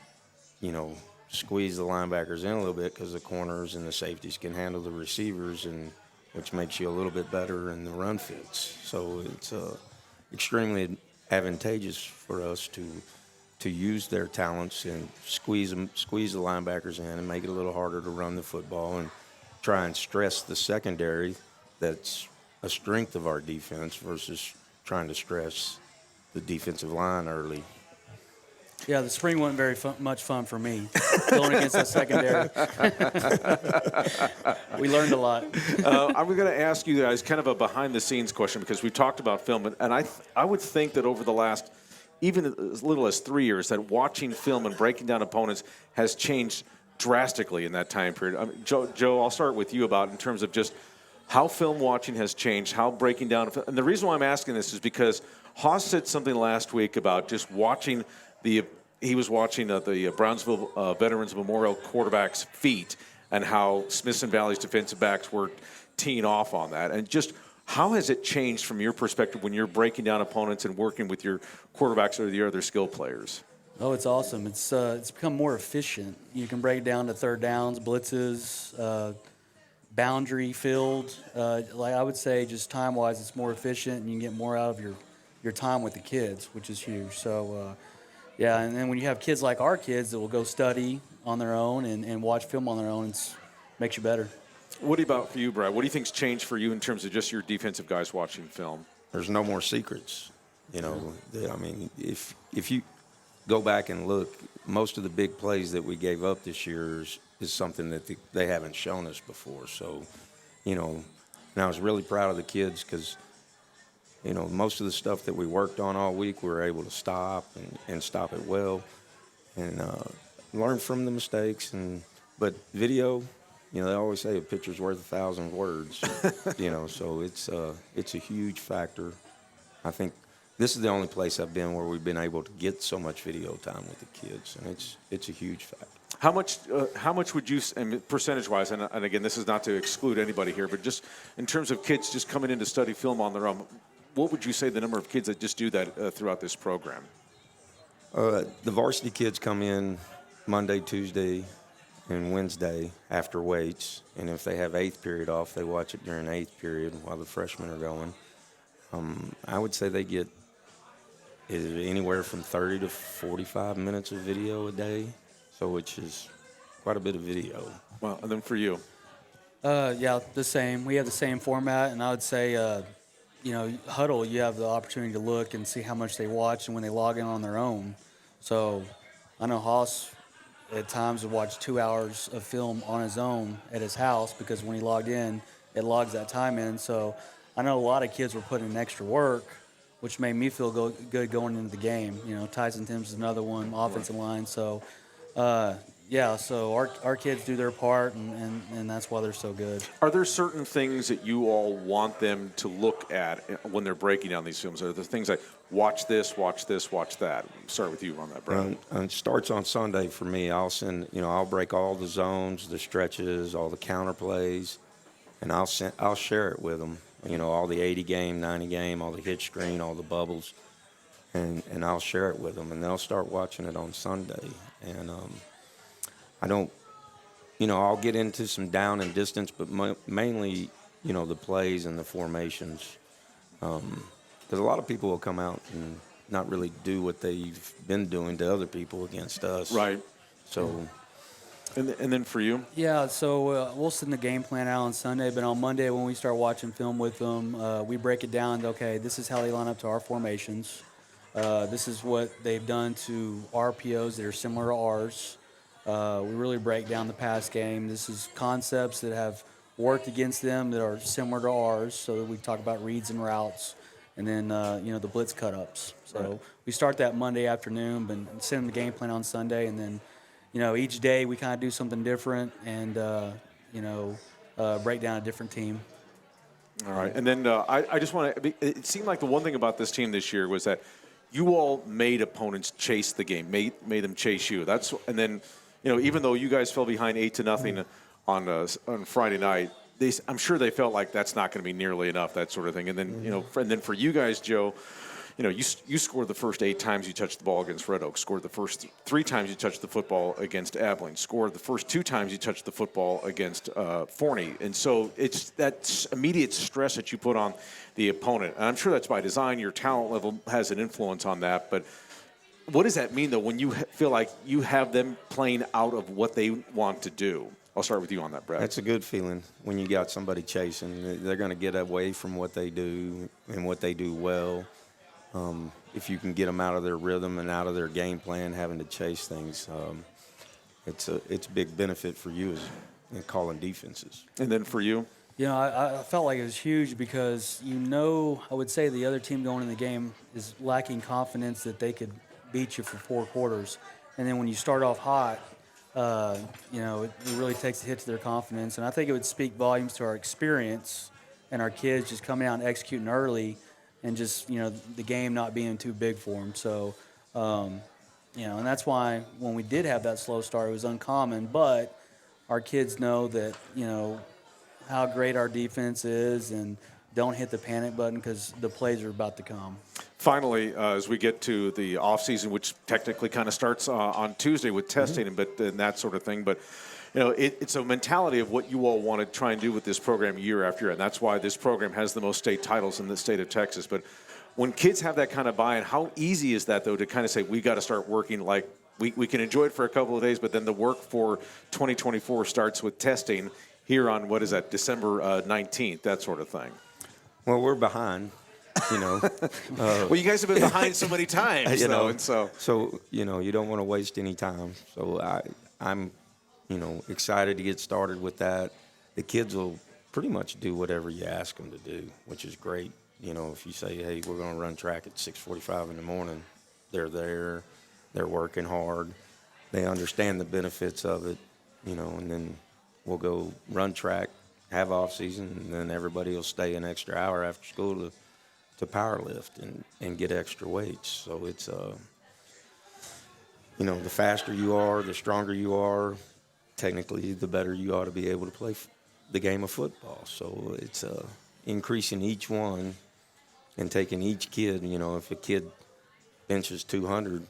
S7: you know, squeeze the linebackers in a little bit because the corners and the safeties can handle the receivers, and which makes you a little bit better in the run fits. So it's extremely advantageous for us to use their talents and squeeze the linebackers in and make it a little harder to run the football and try and stress the secondary. That's a strength of our defense versus trying to stress the defensive line early.
S6: Yeah, the spring wasn't very much fun for me, going against that secondary. We learned a lot.
S3: I'm going to ask you guys kind of a behind-the-scenes question because we've talked about film, and I would think that over the last even as little as 3 years that watching film and breaking down opponents has changed drastically in that time period. Joe, I'll start with you about in terms of just how film watching has changed, how breaking down. And the reason why I'm asking this is because Haas said something last week about just watching he was watching the Brownsville Veterans Memorial quarterback's feet and how Smithson Valley's defensive backs were teeing off on that. And just how has it changed from your perspective when you're breaking down opponents and working with your quarterbacks or the other skill players?
S6: Oh, it's awesome. It's become more efficient. You can break it down to third downs, blitzes, boundary field. Like I would say, just time-wise, it's more efficient, and you can get more out of your time with the kids, which is huge. So, yeah, and then when you have kids like our kids that will go study on their own and watch film on their own, it makes you better.
S3: What about for you, Brad? What do you think's changed for you in terms of just your defensive guys watching film?
S7: There's no more secrets. You know, I mean, if you go back and look, most of the big plays that we gave up this year is something that they haven't shown us before. So, you know, and I was really proud of the kids because, you know, most of the stuff that we worked on all week, we were able to stop and stop it well and learn from the mistakes. But video, you know, they always say a picture's worth 1,000 words, you know, so it's a huge factor. I think this is the only place I've been where we've been able to get so much video time with the kids, and it's a huge factor.
S3: How much would you, and percentage-wise, and again, this is not to exclude anybody here, but just in terms of kids just coming in to study film on their own, what would you say the number of kids that just do that throughout this program?
S7: The varsity kids come in Monday, Tuesday, and Wednesday after weights, and if they have 8th period off, they watch it during 8th period while the freshmen are going. I would say they get anywhere from 30 to 45 minutes of video a day, so which is quite a bit of video.
S3: Well, and then for you?
S6: Yeah, the same. We have the same format, and I would say, you know, Huddle, you have the opportunity to look and see how much they watch and when they log in on their own. So I know Haas at times would watch 2 hours of film on his own at his house because when he logged in, it logs that time in. So I know a lot of kids were putting in extra work, which made me feel good going into the game. You know, Tyson Timms is another one, offensive line. So, yeah, so our kids do their part, and that's why they're so good.
S3: Are there certain things that you all want them to look at when they're breaking down these films? Are there things like watch this, watch that? Start with you on that, Brad.
S7: It starts on Sunday for me. I'll break all the zones, the stretches, all the counter plays, and I'll share it with them. You know, all the 80 game, 90 game, all the hit screen, all the bubbles, and I'll share it with them, and they'll start watching it on Sunday. And I don't, you know, I'll get into some down and distance, but mainly, you know, the plays and the formations, because a lot of people will come out and not really do what they've been doing to other people against us.
S3: Right.
S7: So.
S3: And then for you?
S6: Yeah, so we'll send the game plan out on Sunday, but on Monday when we start watching film with them, we break it down. Okay, this is how they line up to our formations. This is what they've done to RPOs that are similar to ours. We really break down the pass game. This is concepts that have worked against them that are similar to ours. So we talk about reads and routes, and then you know, the blitz cut-ups. So
S3: right.
S6: We start that Monday afternoon, but send them the game plan on Sunday, and then, you know, each day we kind of do something different and, you know, break down a different team.
S3: All right. And then I just want to – it seemed like the one thing about this team this year was that you all made opponents chase the game, made them chase you. And then, you know, even though you guys fell behind 8-0 on Friday night, I'm sure they felt like that's not going to be nearly enough, that sort of thing. And then, you know, and then for you guys, Joe – you know, you scored the first 8 times you touched the ball against Red Oak, scored the first 3 times you touched the football against Abilene, scored the first 2 times you touched the football against Forney. And so it's that immediate stress that you put on the opponent. And I'm sure that's by design. Your talent level has an influence on that. But what does that mean, though, when you feel like you have them playing out of what they want to do? I'll start with you on that, Brad.
S7: That's a good feeling when you got somebody chasing. They're going to get away from what they do and what they do well. If you can get them out of their rhythm and out of their game plan, having to chase things, it's a big benefit for you in calling defenses.
S3: And then for you?
S6: You know, I felt like it was huge because, you know, I would say the other team going in the game is lacking confidence that they could beat you for 4 quarters. And then when you start off hot, you know, it really takes a hit to their confidence. And I think it would speak volumes to our experience and our kids just coming out and executing early and just, you know, the game not being too big for them. So, you know, and that's why when we did have that slow start, it was uncommon. But our kids know that, you know, how great our defense is and don't hit the panic button because the plays are about to come.
S3: Finally, as we get to the off season, which technically kind of starts on Tuesday with testing and that sort of thing, but it's a mentality of what you all want to try and do with this program year after year, and that's why this program has the most state titles in the state of Texas. But when kids have that kind of buy-in, how easy is that, though, to kind of say we got to start working like we can enjoy it for a couple of days, but then the work for 2024 starts with testing here on, what is that, December 19th, that sort of thing?
S7: Well, we're behind.
S3: Well, you guys have been behind so many times,
S7: So you don't want to waste any time. So I'm excited to get started with that. The kids will pretty much do whatever you ask them to do, which is great. If you say, hey, we're going to run track at 6:45 in the morning, they're there, they're working hard, they understand the benefits of it, and then we'll go run track, have off season, and then everybody will stay an extra hour after school to power lift and get extra weights. So it's, the faster you are, the stronger you are, technically the better you ought to be able to play the game of football. So it's increasing each one and taking each kid. If a kid benches 200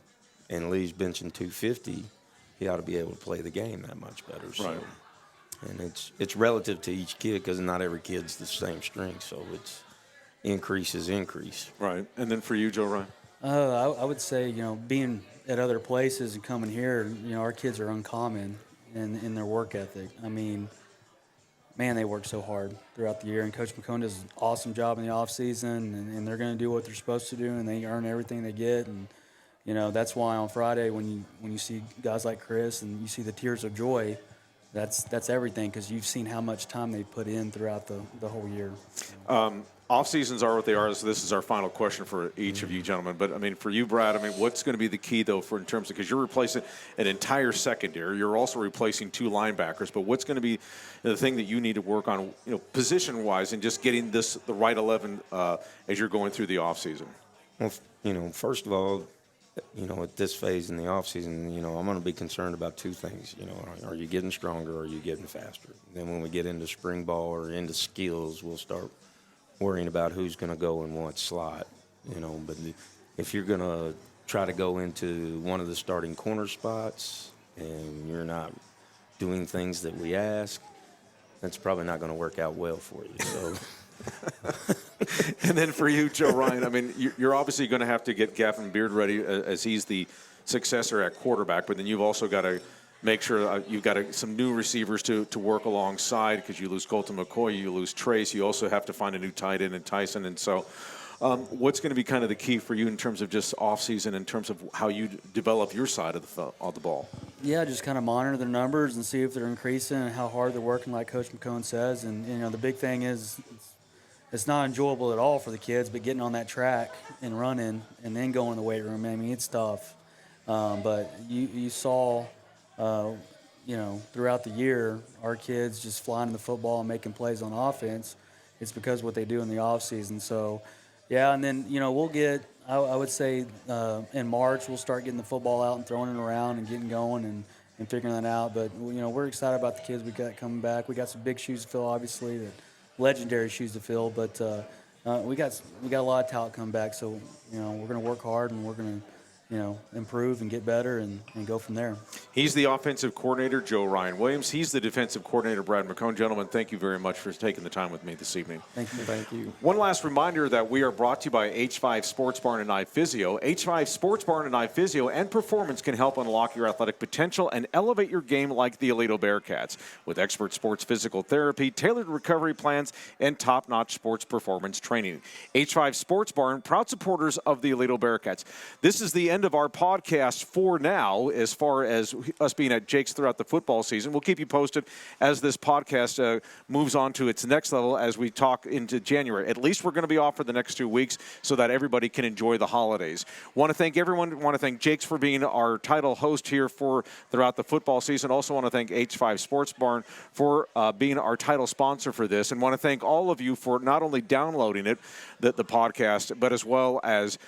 S7: and leaves benching 250, he ought to be able to play the game that much better. So,
S3: right.
S7: And it's relative to each kid because not every kid's the same strength. So it's increase.
S3: Right. And then for you, Joe Ryan?
S6: I would say, being at other places and coming here, our kids are uncommon in their work ethic. I mean, man, they work so hard throughout the year, and Coach McCone does an awesome job in the off season, and they're going to do what they're supposed to do, and they earn everything they get. And that's why on Friday when you see guys like Chris and you see the tears of joy, that's everything, because you've seen how much time they put in throughout the whole year.
S3: Off seasons are what they are. So this is our final question for each of you gentlemen. But for you, Brad, what's going to be the key though in terms of, because you're replacing an entire secondary, you're also replacing 2 linebackers. But what's going to be the thing that you need to work on, position wise, and just getting the right 11 as you're going through the off season?
S7: Well, first of all, at this phase in the off season, I'm going to be concerned about 2 things. Are you getting stronger or are you getting faster? Then when we get into spring ball or into skills, we'll start worrying about who's going to go in what slot, But if you're going to try to go into one of the starting corner spots and you're not doing things that we ask, that's probably not going to work out well for you. So.
S3: And then for you, Joe Ryan, you're obviously going to have to get Gavin Beard ready as he's the successor at quarterback, but then you've also got to make sure you've got some new receivers to work alongside, because you lose Colton McCoy, you lose Trace. You also have to find a new tight end in Tyson. And so what's going to be kind of the key for you in terms of just off-season, in terms of how you develop your side of the ball?
S6: Yeah, just kind of monitor their numbers and see if they're increasing and how hard they're working, like Coach McCone says. And, the big thing is it's not enjoyable at all for the kids, but getting on that track and running and then going to the weight room, it's tough. But you saw – throughout the year, our kids just flying the football and making plays on offense. It's because of what they do in the off season. So, yeah, and then, we'll get, I would say in March, we'll start getting the football out and throwing it around and getting going and figuring that out. But, we're excited about the kids we got coming back. We got some big shoes to fill, obviously, legendary shoes to fill. But we got a lot of talent coming back. So, we're going to work hard and we're going to, improve and get better and go from there.
S3: He's the offensive coordinator, Joe Ryan Williams. He's the defensive coordinator, Brad McCone. Gentlemen, thank you very much for taking the time with me this evening.
S6: Thank you.
S7: Thank you.
S3: One last reminder that we are brought to you by H5 Sports Barn and iPhysio. H5 Sports Barn and iPhysio and Performance can help unlock your athletic potential and elevate your game like the Aledo Bearcats. With expert sports physical therapy, tailored recovery plans, and top-notch sports performance training. H5 Sports Barn, proud supporters of the Aledo Bearcats. This is the end of our podcast for now, as far as us being at Jake's throughout the football season. We'll keep you posted as this podcast moves on to its next level as we talk into January. At least we're going to be off for the next 2 weeks so that everybody can enjoy the holidays. Want to thank everyone. Want to thank Jake's for being our title host here for throughout the football season. Also want to thank H5 Sports Barn for being our title sponsor for this, and want to thank all of you for not only downloading it, the podcast, but as well as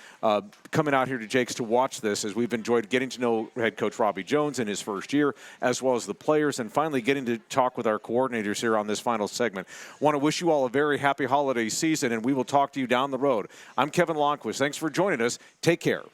S3: coming out here to Jake's to watch watch this as we've enjoyed getting to know head coach Robby Jones in his first year, as well as the players, and finally getting to talk with our coordinators here on this final segment. Want to wish you all a very happy holiday season, and we will talk to you down the road. I'm Kevin Lonnquist. Thanks for joining us. Take care.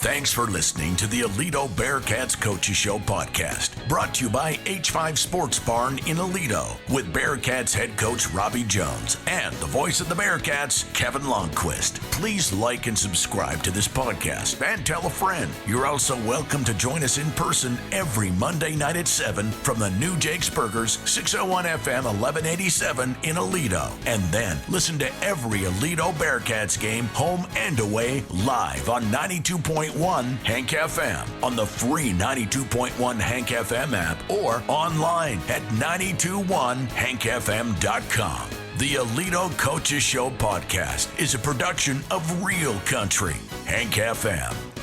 S1: Thanks for listening to the Aledo Bearcats Coaches Show podcast, brought to you by H5 Sports Barn in Aledo, with Bearcats head coach Robby Jones and the voice of the Bearcats, Kevin Lonnquist. Please like and subscribe to this podcast and tell a friend. You're also welcome to join us in person every Monday night at 7 from the new Jake's Burgers, 601 FM 1187 in Aledo. And then listen to every Aledo Bearcats game, home and away, live on 92.1 Hank FM, on the free 92.1 Hank FM app, or online at 921hankfm.com. The Aledo Coaches Show podcast is a production of Real Country, Hank FM.